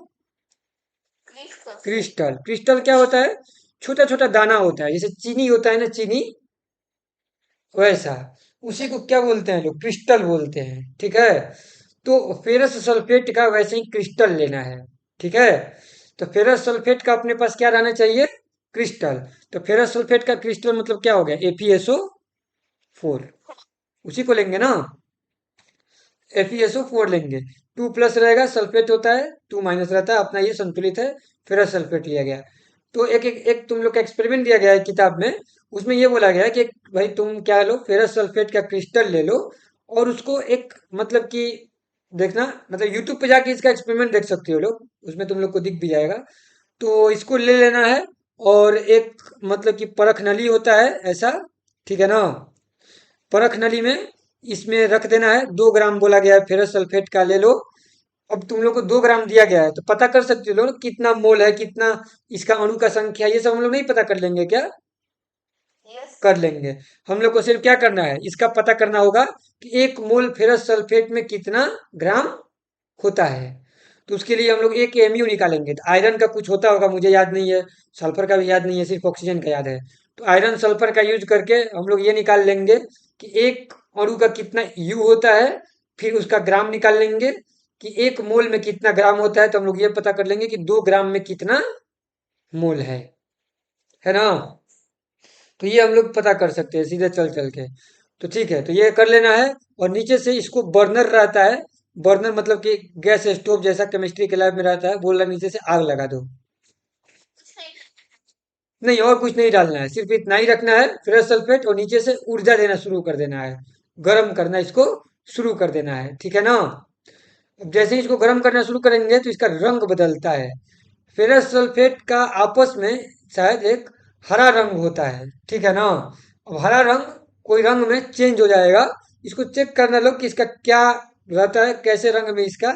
क्रिस्टल। क्रिस्टल क्या होता है? छोटा छोटा दाना होता है, जैसे चीनी होता है ना, चीनी वैसा। उसी को क्या बोलते हैं लोग? क्रिस्टल बोलते हैं, ठीक है। तो फेरस सल्फेट का वैसे ही क्रिस्टल लेना है, ठीक है। तो फेरस सल्फेट का अपने पास क्या रहना चाहिए? क्रिस्टल। तो फेरस सल्फेट का क्रिस्टल मतलब क्या हो गया? FeSO4। उसी को लेंगे ना। FeSO4 लेंगे। 2+ रहेगा, सल्फेट होता है, 2- रहता है, अपना ये संतुलित है। फेरस सल्फेट लिया गया। तो एक तुम लोग का एक्सपेरिमेंट दिया गया है किताब में। उसमें ये बोला गया है कि भाई तुम क्या लो, फेरस सल्फेट का क्रिस्टल ले लो। और उसको एक मतलब कि देखना, मतलब यूट्यूब पे जाके इसका एक्सपेरिमेंट देख सकते हो लोग, उसमें तुम लोग को दिख भी जाएगा। तो इसको ले लेना है। और एक मतलब कि परख नली होता है ऐसा, ठीक है ना। परख नली में इसमें रख देना है। 2 ग्राम बोला गया है फेरस सल्फेट का, ले लो। अब तुम लोग को 2 ग्राम दिया गया है, तो पता कर सकते हो लोग कितना मोल है, कितना इसका अणु का संख्या, ये सब हम लोग नहीं पता कर लेंगे क्या? कर लेंगे। हम लोग को सिर्फ क्या करना है, इसका पता करना होगा कि 1 मोल फेरस सल्फेट में कितना ग्राम होता है। तो उसके लिए हम लोग एक MU निकालेंगे। तो आयरन का कुछ होता होगा, मुझे याद नहीं है। सल्फर का भी याद नहीं है, सिर्फ ऑक्सीजन का याद है। तो आयरन सल्फर का यूज करके हम लोग ये निकाल लेंगे कि एक अणु का कितना U होता है। फिर उसका ग्राम निकाल लेंगे कि 1 मोल में कितना ग्राम होता है। तो हम लोग ये पता कर लेंगे कि 2 ग्राम में कितना मोल है ना। तो ये हम लोग पता कर सकते हैं सीधे चल चल के। तो ठीक है, तो ये कर लेना है। और नीचे से इसको बर्नर रहता है। बर्नर मतलब कि गैस स्टोव जैसा केमिस्ट्री के लैब में रहता है, बोल रहा नीचे से आग लगा दो। नहीं, और कुछ नहीं डालना है, सिर्फ इतना ही रखना है फेरस सल्फेट, और नीचे से ऊर्जा देना शुरू कर देना है। गर्म करना इसको शुरू कर देना है, ठीक है ना। अब जैसे ही इसको गर्म करना शुरू करेंगे तो इसका रंग बदलता है। फेरस सल्फेट का आपस में शायद एक हरा रंग होता है, ठीक है ना। अब हरा रंग कोई रंग में चेंज हो जाएगा। इसको चेक करना लोग कि इसका क्या रहता है, कैसे रंग में इसका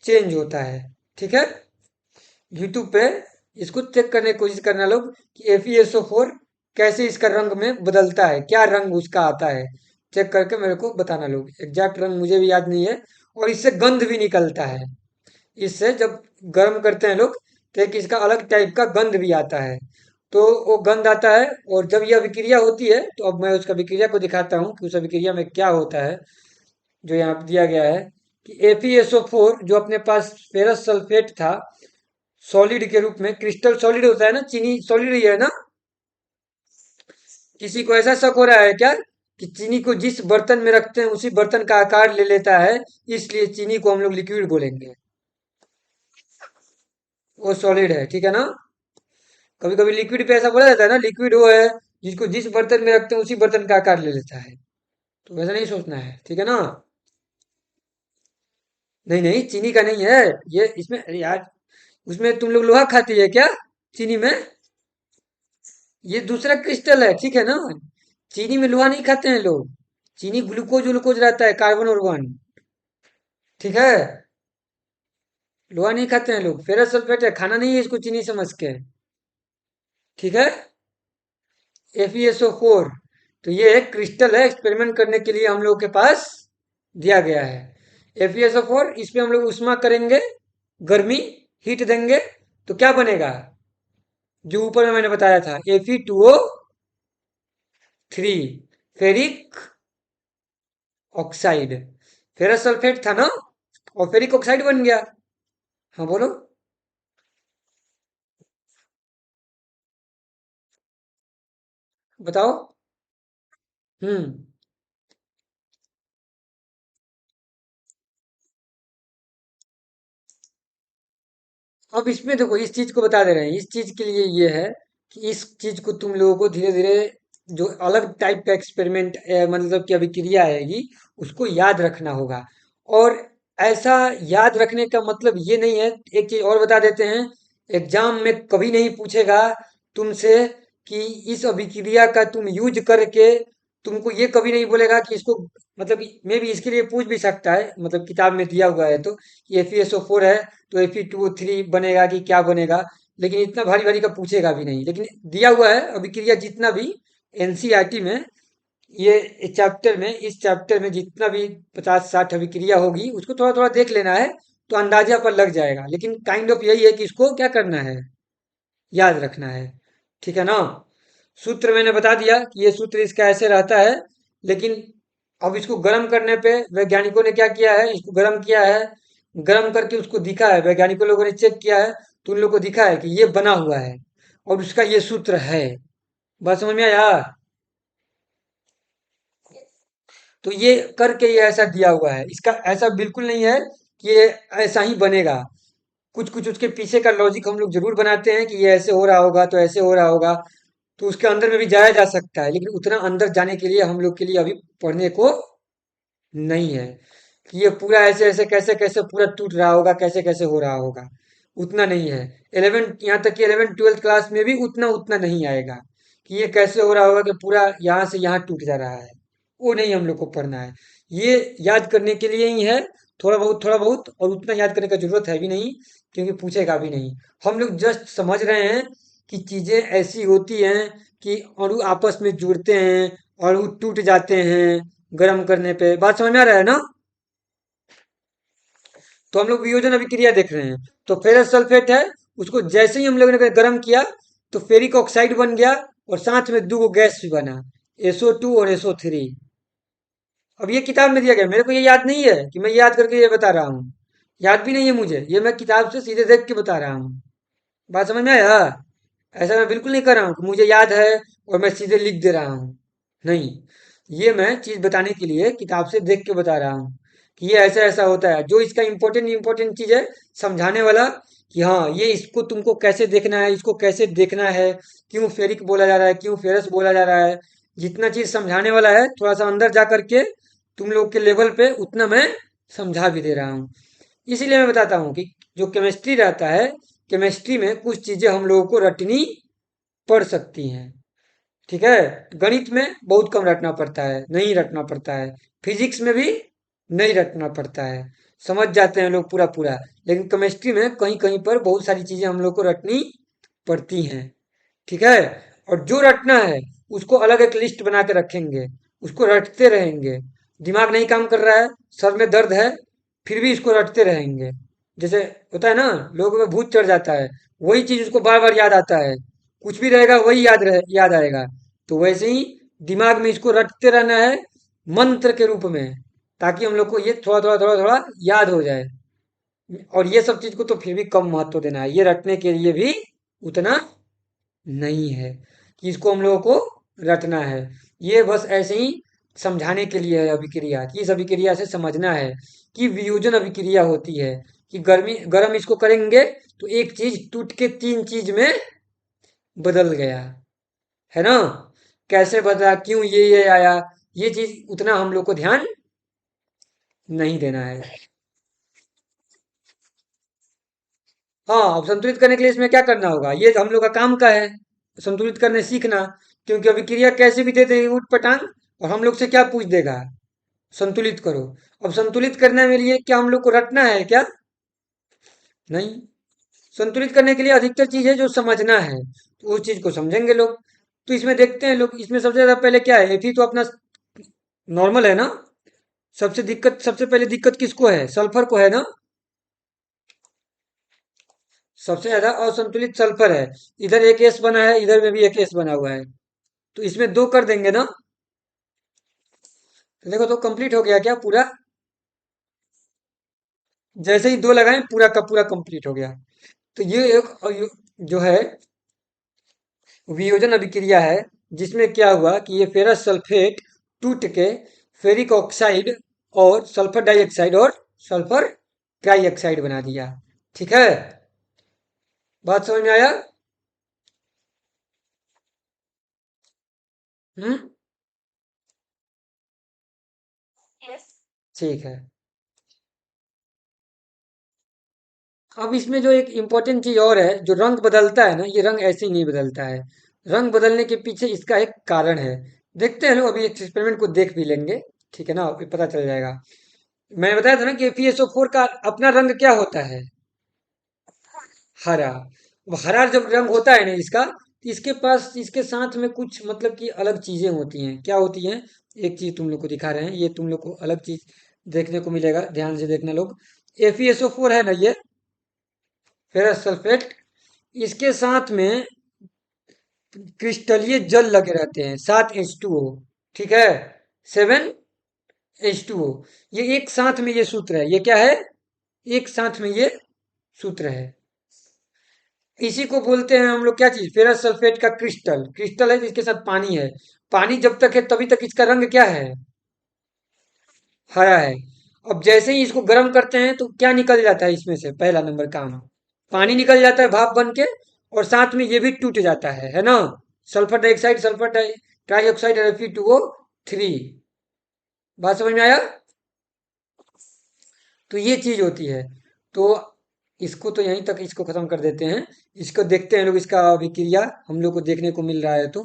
चेंज होता है, ठीक है। यूट्यूब पे इसको चेक करने की कोशिश करना लोग कि FeSO4 कैसे इसका रंग में बदलता है, क्या रंग उसका आता है। चेक करके मेरे को बताना लोग। एग्जैक्ट रंग मुझे भी याद नहीं है। और इससे गंध भी निकलता है। इससे जब गर्म करते हैं लोग, तो एक इसका अलग टाइप का गंध भी आता है। तो वो गंध आता है। और जब यह अभिक्रिया होती है, तो अब मैं उसका अभिक्रिया को दिखाता हूँ कि उस अभिक्रिया में क्या होता है। जो यहाँ पे दिया गया है कि FeSO4 जो अपने पास फेरस सल्फेट था, सॉलिड के रूप में, क्रिस्टल सॉलिड होता है ना, चीनी सॉलिड ही है ना। किसी को ऐसा शक हो रहा है क्या कि चीनी को जिस बर्तन में रखते हैं उसी बर्तन का आकार ले लेता है, इसलिए चीनी को हम लोग लिक्विड बोलेंगे? वो सॉलिड है, ठीक है ना। कभी कभी लिक्विड पे ऐसा बोला जाता है ना, लिक्विड वो है जिसको जिस बर्तन में रखते हैं उसी बर्तन का आकार ले लेता है। तो वैसा नहीं सोचना है, ठीक है ना। नहीं नहीं, चीनी का नहीं है ये। इसमें अरे यार, उसमें तुम लोग लोहा खाती है क्या चीनी में? ये दूसरा क्रिस्टल है, ठीक है ना। चीनी में लोहा नहीं खाते हैं लोग। चीनी ग्लूकोज ग्लूकोज रहता है, कार्बन और वन, ठीक है। लोहा नहीं खाते हैं लोग, फेरस सल्फेट है, खाना नहीं है इसको चीनी समझ के। ठीक है। FeSO4, तो ये एक क्रिस्टल है, एक्सपेरिमेंट करने के लिए हम लोग के पास दिया गया है। FeSO4, इस पे हम लोग उष्मा करेंगे, गर्मी, हीट देंगे, तो क्या बनेगा? जो ऊपर में मैंने बताया था, Fe2O3, ferric oxide. Ferrous sulphate था ना, और फेरिक ऑक्साइड बन गया। हाँ बोलो। बताओ। हम्म। अब इसमें देखो, इस चीज को बता दे रहे हैं, इस चीज के लिए ये है कि इस चीज को तुम लोगों को धीरे धीरे, जो अलग टाइप का एक्सपेरिमेंट मतलब कि अभिक्रिया आएगी, उसको याद रखना होगा। और ऐसा याद रखने का मतलब ये नहीं है, एक चीज और बता देते हैं, एग्जाम में कभी नहीं पूछेगा तुमसे कि इस अभिक्रिया का तुम यूज करके, तुमको ये कभी नहीं बोलेगा कि इसको, मतलब मे भी इसके लिए पूछ भी सकता है, मतलब किताब में दिया हुआ है तो, कि FeSO4 है तो Fe2O3 बनेगा कि क्या बनेगा, लेकिन इतना भारी भारी का पूछेगा भी नहीं। लेकिन दिया हुआ है अभिक्रिया जितना भी NCERT में, ये चैप्टर में, इस चैप्टर में जितना भी 50-60 अभिक्रिया होगी, उसको थोड़ा थोड़ा देख लेना है, तो अंदाजा पर लग जाएगा। लेकिन काइंड ऑफ यही है कि इसको क्या करना है, याद रखना है। ठीक है ना? सूत्र मैंने बता दिया कि ये सूत्र इसका ऐसे रहता है। लेकिन अब इसको गर्म करने पे वैज्ञानिकों ने क्या किया है, इसको गर्म किया है, गर्म करके उसको दिखा है, वैज्ञानिकों लोगों ने चेक किया है, तो उन लोगों को दिखा है कि ये बना हुआ है, और उसका ये सूत्र है। बात समझ में आया? तो ये करके ये ऐसा दिया हुआ है, इसका ऐसा बिल्कुल नहीं है कि ये ऐसा ही बनेगा। कुछ कुछ उसके पीछे का लॉजिक हम लोग जरूर बनाते हैं कि ये ऐसे हो रहा होगा तो ऐसे हो रहा होगा, तो उसके अंदर में भी जाया जा सकता है, लेकिन उतना अंदर जाने के लिए हम लोग के लिए अभी पढ़ने को नहीं है कि ये पूरा ऐसे ऐसे कैसे कैसे पूरा टूट रहा होगा, कैसे कैसे हो रहा होगा, उतना नहीं है। 11, यहाँ तक कि 11th 12th क्लास में भी उतना उतना नहीं आएगा कि ये कैसे हो रहा होगा कि पूरा यहाँ से यहाँ टूट जा रहा है। वो नहीं हम लोग को पढ़ना है। ये याद करने के लिए ही है, थोड़ा बहुत, और उतना याद करने का जरूरत है भी नहीं, क्योंकि पूछेगा भी नहीं। हम लोग जस्ट समझ रहे हैं कि चीजें ऐसी होती हैं कि अणु आपस में जुड़ते हैं, अणु टूट जाते हैं गर्म करने पे। बात समझ में आ रहा है ना? तो हम लोग वियोजन अभिक्रिया देख रहे हैं। तो फेरस सल्फेट है, उसको जैसे ही हम लोगों ने गर्म किया, तो फेरिक ऑक्साइड बन गया, और साथ में दो गैस भी बना, SO2 और SO3। अब ये किताब में दिया गया, मेरे को ये याद नहीं है कि मैं याद करके ये बता रहा हूँ, याद भी नहीं है मुझे, ये मैं किताब से सीधे देख के बता रहा हूँ। बात समझ में आया? ऐसा मैं बिल्कुल नहीं कर रहा हूँ कि मुझे याद है और मैं सीधे लिख दे रहा हूँ। नहीं, ये मैं चीज बताने के लिए किताब से देख के बता रहा हूँ कि ये ऐसा ऐसा होता है। जो इसका इम्पोर्टेंट इम्पोर्टेंट चीज है समझाने वाला, कि हाँ ये इसको तुमको कैसे देखना है, इसको कैसे देखना है, क्यों फेरिक बोला जा रहा है, क्यों फेरस बोला जा रहा है, जितना चीज समझाने वाला है थोड़ा सा अंदर जा करके तुम लोग के लेवल पे, उतना मैं समझा भी दे रहा हूँ। इसीलिए मैं बताता हूँ कि जो केमिस्ट्री रहता है, केमिस्ट्री में कुछ चीजें हम लोगों को रटनी पड़ सकती हैं। ठीक है। गणित में बहुत कम रटना पड़ता है, नहीं रटना पड़ता है। फिजिक्स में भी नहीं रटना पड़ता है, समझ जाते हैं लोग पूरा पूरा। लेकिन केमिस्ट्री में कहीं कहीं पर बहुत सारी चीजें हम लोग को रटनी पड़ती हैं। ठीक है। और जो रटना है उसको अलग एक लिस्ट बना के रखेंगे, उसको रटते रहेंगे। दिमाग नहीं काम कर रहा है, सर में दर्द है, फिर भी इसको रटते रहेंगे। जैसे होता है ना, लोगों में भूत चढ़ जाता है, वही चीज उसको बार बार याद आता है, कुछ भी रहेगा वही याद आएगा। तो वैसे ही दिमाग में इसको रटते रहना है, मंत्र के रूप में, ताकि हम लोग को ये थोड़ा थोड़ा थोड़ा थोड़ा याद हो जाए। और ये सब चीज को तो फिर भी कम महत्व देना है, ये रटने के लिए भी उतना नहीं है कि इसको हम लोगों को रटना है। ये बस ऐसे ही समझाने के लिए है अभिक्रिया, कि इस अभिक्रिया से समझना है कि वियोजन अभिक्रिया होती है, कि गर्मी गर्म इसको करेंगे तो एक चीज टूट के तीन चीज में बदल गया, है ना? कैसे बदला, क्यों ये आया, ये चीज उतना हम लोग को ध्यान नहीं देना है। हाँ, अब संतुलित करने के लिए इसमें क्या करना होगा, ये हम लोग का काम का है, संतुलित करने सीखना। क्योंकि अभिक्रिया कैसे भी दे देगी ऊट पटांग, और हम लोग से क्या पूछ देगा, संतुलित करो। अब संतुलित करने में लिए क्या हम लोग को रटना है क्या? नहीं, संतुलित करने के लिए अधिकतर चीज है जो समझना है, तो उस चीज को समझेंगे लोग। तो इसमें देखते हैं लोग, इसमें सबसे ज्यादा पहले क्या है, Fe तो अपना नॉर्मल है ना। सबसे पहले दिक्कत किसको है, सल्फर को है ना। सबसे ज्यादा असंतुलित सल्फर है। इधर एक एस बना है, इधर में भी एक एस बना हुआ है। तो इसमें दो कर देंगे ना। तो देखो, तो कंप्लीट हो गया क्या पूरा। जैसे ही दो लगाएं, पूरा का पूरा कंप्लीट हो गया। तो ये एक जो है वियोजन अभिक्रिया है, जिसमें क्या हुआ कि ये फेरस सल्फेट टूट के फेरिक ऑक्साइड और सल्फर डाइऑक्साइड और सल्फर ट्राइऑक्साइड बना दिया। ठीक है, बात समझ में आया। हम्म। ठीक है। अब इसमें जो एक इम्पोर्टेंट चीज और है, जो रंग बदलता है ना, ये रंग ऐसे ही नहीं बदलता है। रंग बदलने के पीछे इसका एक कारण है। देखते हैं लोग, अभी एक्सपेरिमेंट को देख भी लेंगे। ठीक है ना, अभी पता चल जाएगा। मैंने बताया था ना कि FeSO4 का अपना रंग क्या होता है, हरा। अब हरा जब रंग होता है ना इसका, तो इसके पास इसके साथ में कुछ मतलब कि अलग चीजें होती हैं। क्या होती हैं, एक चीज तुम लोग को दिखा रहे हैं, ये तुम लोग को अलग चीज देखने को मिलेगा, ध्यान से देखना लोग। FeSO4 है ना ये, फेरस सल्फेट, इसके साथ में क्रिस्टलीय जल लगे रहते हैं, 7H2O। ठीक है, 7H2O। ये एक साथ में ये सूत्र है, ये क्या है, एक साथ में ये सूत्र है। इसी को बोलते हैं हम लोग क्या चीज, फेरस सल्फेट का क्रिस्टल। क्रिस्टल है जिसके साथ पानी है। पानी जब तक है तभी तक इसका रंग क्या है, हरा है। अब जैसे ही इसको गर्म करते हैं तो क्या निकल जाता है इसमें से, पहला नंबर काम, पानी निकल जाता है भाप बन के। और साथ में ये भी टूट जाता है ना। सल्फर डाइऑक्साइड, ट्राइऑक्साइड और Fe2O3। बात समझ में आया। तो ये चीज होती है। तो इसको तो यहीं तक इसको खत्म कर देते हैं। इसको देखते हैं लोग, इसका अभिक्रिया हम लोग को देखने को मिल रहा है तो